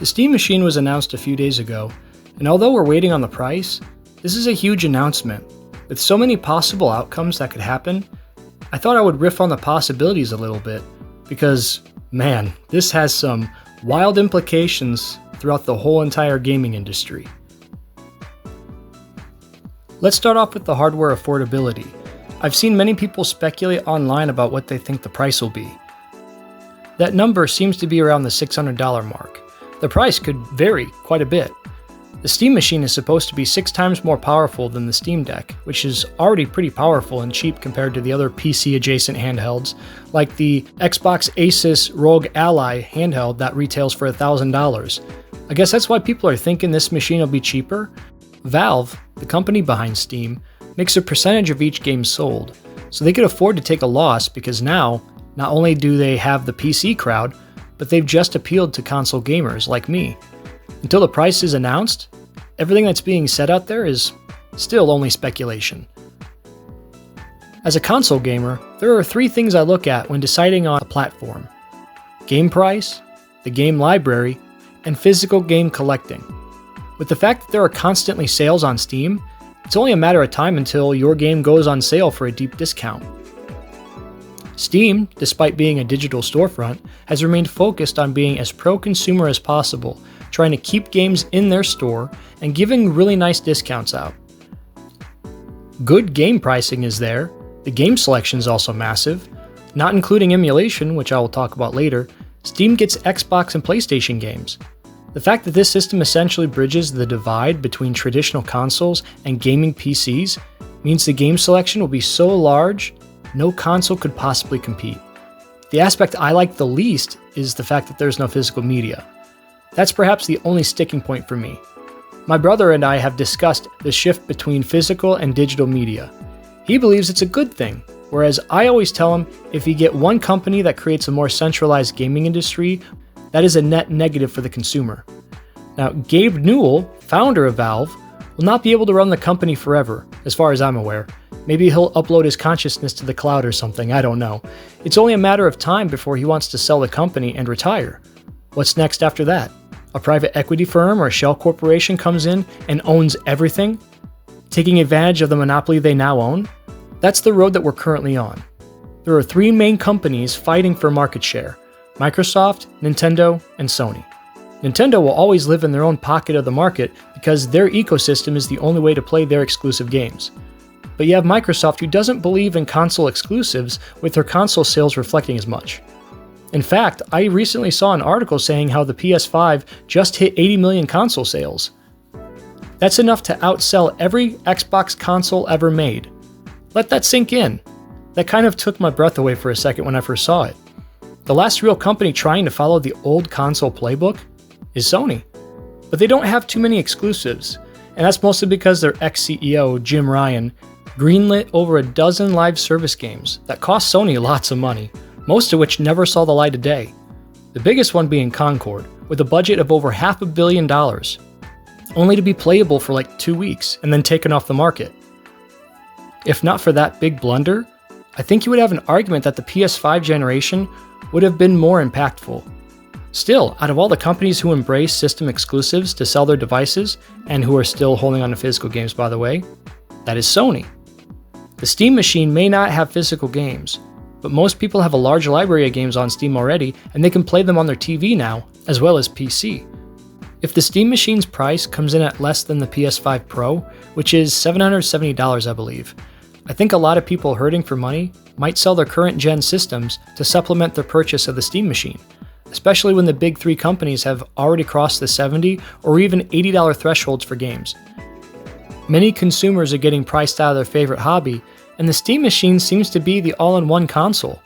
Steam Machine was announced a few days ago, and although we're waiting on the price, this is a huge announcement. With so many possible outcomes that could happen, I thought I would riff on the possibilities a little bit, because, man, this has some wild implications throughout the whole entire gaming industry. Let's start off with the hardware affordability. I've seen many people speculate online about what they think the price will be. That number seems to be around the $600 mark. The price could vary quite a bit. The Steam Machine is supposed to be 6 times more powerful than the Steam Deck, which is already pretty powerful and cheap compared to the other PC-adjacent handhelds, like the Xbox Asus ROG Ally handheld that retails for $1,000. I guess that's why people are thinking this machine will be cheaper. Valve, the company behind Steam, makes a percentage of each game sold, so they could afford to take a loss because now, not only do they have the PC crowd, but they've just appealed to console gamers like me. Until the price is announced, everything that's being said out there is still only speculation. As a console gamer, there are 3 things I look at when deciding on a platform: game price, the game library, and physical game collecting. With the fact that there are constantly sales on Steam, it's only a matter of time until your game goes on sale for a deep discount. Steam, despite being a digital storefront, has remained focused on being as pro-consumer as possible, trying to keep games in their store and giving really nice discounts out. Good game pricing is there, the game selection is also massive. Not including Emulation, which I will talk about later, Steam gets Xbox and PlayStation games. The fact that this system essentially bridges the divide between traditional consoles and gaming PCs means the game selection will be so large, no console could possibly compete. The aspect I like the least is the fact that there's no physical media. That's perhaps the only sticking point for me. My brother and I have discussed the shift between physical and digital media. He believes it's a good thing, whereas I always tell him if you get one company that creates a more centralized gaming industry, that is a net negative for the consumer. Now, Gabe Newell, founder of Valve, will not be able to run the company forever, as far as I'm aware. Maybe he'll upload his consciousness to the cloud or something, I don't know. It's only a matter of time before he wants to sell the company and retire. What's next after that? A private equity firm or a shell corporation comes in and owns everything, taking advantage of the monopoly they now own? That's the road that we're currently on. There are 3 main companies fighting for market share: Microsoft, Nintendo, and Sony. Nintendo will always live in their own pocket of the market because their ecosystem is the only way to play their exclusive games. But you have Microsoft, who doesn't believe in console exclusives, with their console sales reflecting as much. In fact, I recently saw an article saying how the PS5 just hit 80 million console sales. That's enough to outsell every Xbox console ever made. Let that sink in. That kind of took my breath away for a second when I first saw it. The last real company trying to follow the old console playbook is Sony. But they don't have too many exclusives, and that's mostly because their ex-CEO, Jim Ryan, greenlit over a dozen live service games that cost Sony lots of money, most of which never saw the light of day. The biggest one being Concord, with a budget of over $500 million, only to be playable for like 2 weeks and then taken off the market. If not for that big blunder, I think you would have an argument that the PS5 generation would have been more impactful. Still, out of all the companies who embrace system exclusives to sell their devices, and who are still holding on to physical games by the way, that is Sony. The Steam Machine may not have physical games, but most people have a large library of games on Steam already, and they can play them on their TV now, as well as PC. If the Steam Machine's price comes in at less than the PS5 Pro, which is $770 I believe, I think a lot of people hurting for money might sell their current gen systems to supplement their purchase of the Steam Machine, especially when the big 3 companies have already crossed the $70 or even $80 thresholds for games. Many consumers are getting priced out of their favorite hobby, and the Steam Machine seems to be the all-in-one console.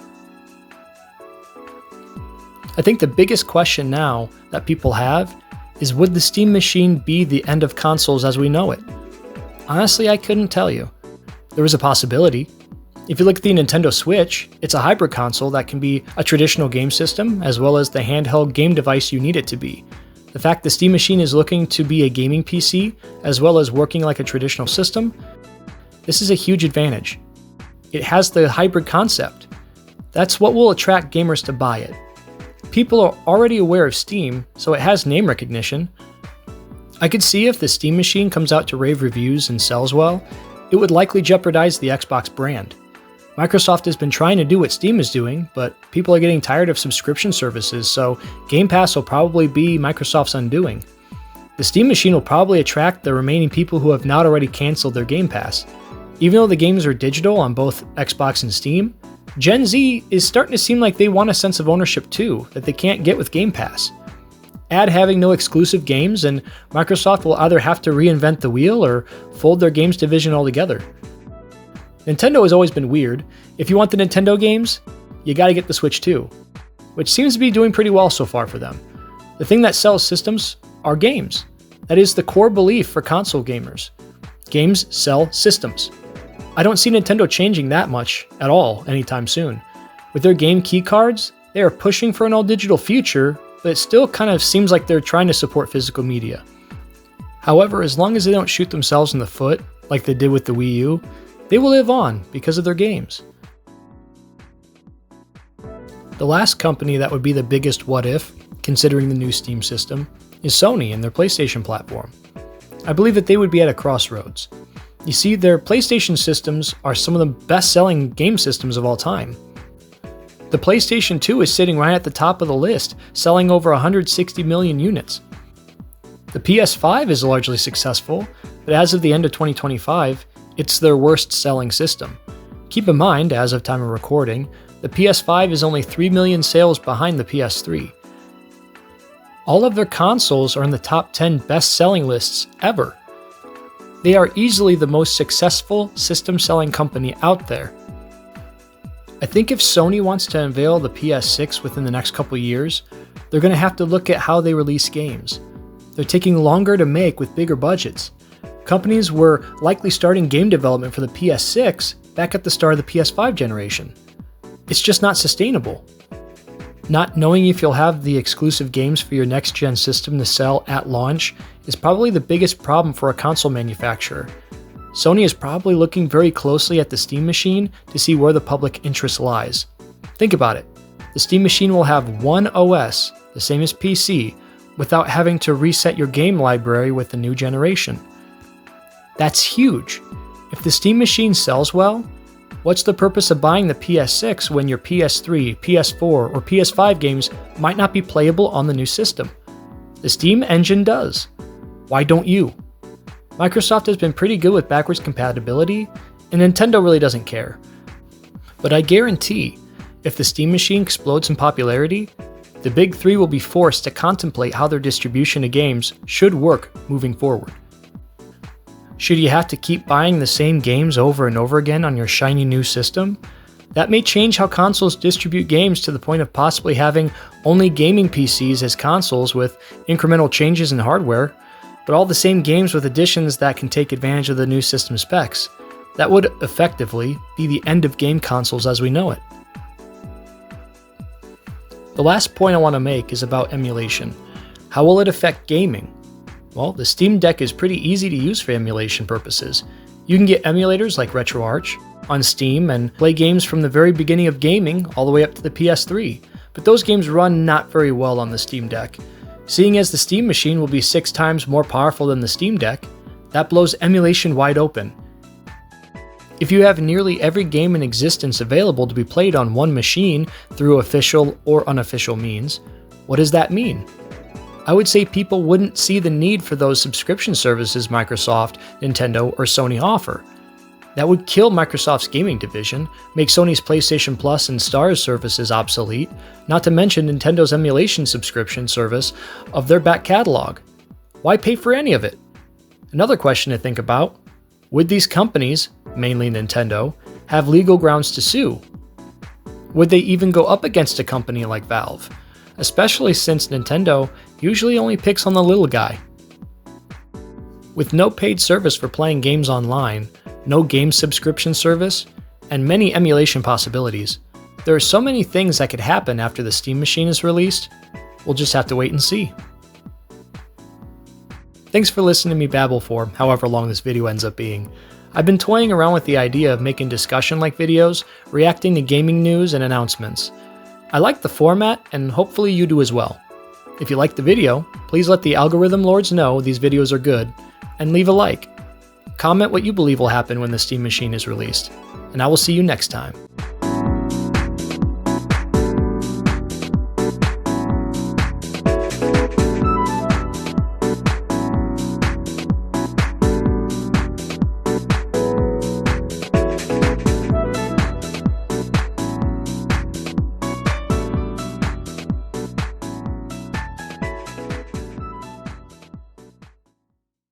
I think the biggest question now that people have is, would the Steam Machine be the end of consoles as we know it? Honestly, I couldn't tell you. There was a possibility. If you look at the Nintendo Switch, it's a hybrid console that can be a traditional game system as well as the handheld game device you need it to be. The fact the Steam Machine is looking to be a gaming PC as well as working like a traditional system, this is a huge advantage. It has the hybrid concept. That's what will attract gamers to buy it. people are already aware of Steam, so it has name recognition. I could see if the Steam machine comes out to rave reviews and sells well, it would likely jeopardize the Xbox brand. Microsoft has been trying to do what Steam is doing, but people are getting tired of subscription services, so Game Pass will probably be Microsoft's undoing. The Steam machine will probably attract the remaining people who have not already canceled their Game Pass. Even though the games are digital on both Xbox and Steam, Gen Z is starting to seem like they want a sense of ownership too, that they can't get with Game Pass. Add having no exclusive games, and Microsoft will either have to reinvent the wheel or fold their games division altogether. Nintendo has always been weird. If you want the Nintendo games, you gotta get the Switch too, which seems to be doing pretty well so far for them. The thing that sells systems are games. That is the core belief for console gamers. Games sell systems. I don't see Nintendo changing that much at all anytime soon. With their game key cards, they are pushing for an all-digital future, but it still kind of seems like they're trying to support physical media. However, as long as they don't shoot themselves in the foot, like they did with the Wii U, they will live on because of their games. The last company that would be the biggest what if, considering the new Steam system, is Sony and their PlayStation platform. I believe that they would be at a crossroads. You see, their PlayStation systems are some of the best-selling game systems of all time. The PlayStation 2 is sitting right at the top of the list, selling over 160 million units. The PS5 is largely successful, but as of the end of 2025, it's their worst-selling system. Keep in mind, as of time of recording, the PS5 is only 3 million sales behind the PS3. All of their consoles are in the top 10 best-selling lists ever. They are easily the most successful system-selling company out there. I think if Sony wants to unveil the PS6 within the next couple years, they're going to have to look at how they release games. They're taking longer to make with bigger budgets. Companies were likely starting game development for the PS6 back at the start of the PS5 generation. It's just not sustainable. Not knowing if you'll have the exclusive games for your next-gen system to sell at launch is probably the biggest problem for a console manufacturer. Sony is probably looking very closely at the Steam machine to see where the public interest lies. Think about it. The Steam machine will have one OS, the same as PC, without having to reset your game library with the new generation. That's huge. If the Steam machine sells well, what's the purpose of buying the PS6 when your PS3, PS4, or PS5 games might not be playable on the new system? The Steam engine does. Why don't you? Microsoft has been pretty good with backwards compatibility, and Nintendo really doesn't care. But I guarantee, if the Steam machine explodes in popularity, the big three will be forced to contemplate how their distribution of games should work moving forward. Should you have to keep buying the same games over and over again on your shiny new system? That may change how consoles distribute games to the point of possibly having only gaming PCs as consoles with incremental changes in hardware, but all the same games with additions that can take advantage of the new system specs. That would effectively be the end of game consoles as we know it. The last point I want to make is about emulation. How will it affect gaming? Well, the Steam Deck is pretty easy to use for emulation purposes. You can get emulators like RetroArch on Steam and play games from the very beginning of gaming all the way up to the PS3, but those games run not very well on the Steam Deck. Seeing as the Steam machine will be 6 times more powerful than the Steam Deck, that blows emulation wide open. If you have nearly every game in existence available to be played on one machine through official or unofficial means, what does that mean? I would say people wouldn't see the need for those subscription services Microsoft, Nintendo, or Sony offer. That would kill Microsoft's gaming division, make Sony's PlayStation Plus and Stars services obsolete, not to mention Nintendo's emulation subscription service of their back catalog. Why pay for any of it? Another question to think about, would these companies, mainly Nintendo, have legal grounds to sue? Would they even go up against a company like Valve? Especially since Nintendo usually only picks on the little guy. With no paid service for playing games online, no game subscription service, and many emulation possibilities, there are so many things that could happen after the Steam machine is released. We'll just have to wait and see. Thanks for listening to me babble for however long this video ends up being. I've been toying around with the idea of making discussion-like videos, reacting to gaming news and announcements. I like the format, and hopefully you do as well. If you liked the video, please let the algorithm lords know these videos are good, and leave a like. Comment what you believe will happen when the Steam Machine is released, and I will see you next time.